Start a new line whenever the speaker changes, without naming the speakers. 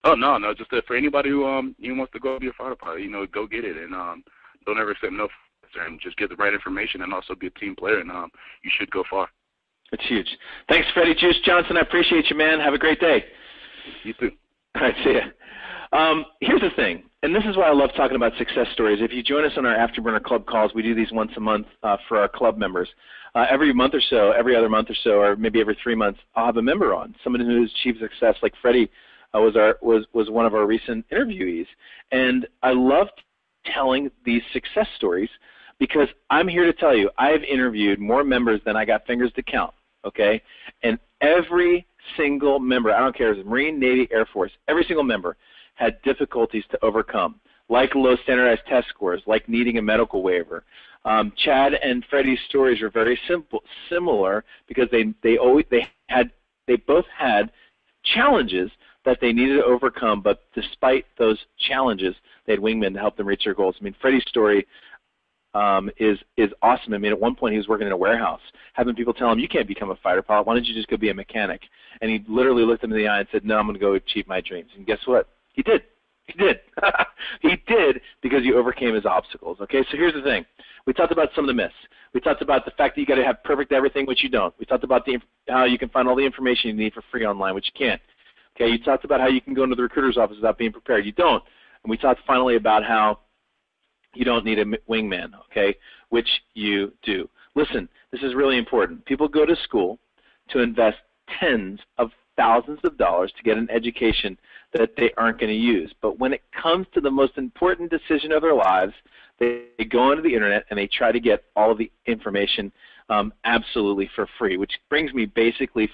Oh no, no, just for anybody who wants to go be a fighter pilot, go get it, and don't ever accept no, and just get the right information, and also be a team player, and you should go far.
It's huge. Thanks, Freddie Juice Johnson. I appreciate you, man. Have a great day.
You too.
All right, see ya. Here's the thing, and this is why I love talking about success stories. If you join us on our Afterburner Club calls, we do these once a month for our club members. Every month or so, every other month or so, or maybe every 3 months, I'll have a member on, someone who's achieved success, like Freddie was one of our recent interviewees. And I love telling these success stories because I'm here to tell you I've interviewed more members than I got fingers to count, okay? And every single member, I don't care if it's Marine, Navy, Air Force, every single member had difficulties to overcome, like low standardized test scores, like needing a medical waiver. Chad and Freddie's stories are very similar because they both had challenges that they needed to overcome, but despite those challenges, they had wingmen to help them reach their goals. I mean, Freddie's story is awesome. I mean, at one point he was working in a warehouse, having people tell him, you can't become a fighter pilot. Why don't you just go be a mechanic? And he literally looked him in the eye and said, no, I'm going to go achieve my dreams. And guess what? He did. He did. He did because he overcame his obstacles. Okay, so here's the thing. We talked about some of the myths. We talked about the fact that you got to have perfect everything, which you don't. We talked about how you can find all the information you need for free online, which you can't. Okay, you talked about how you can go into the recruiter's office without being prepared. You don't. And we talked finally about how you don't need a wingman, okay, which you do. Listen, this is really important. People go to school to invest tens of thousands of dollars to get an education that they aren't going to use. But when it comes to the most important decision of their lives, they go onto the internet and they try to get all of the information absolutely for free, which brings me basically to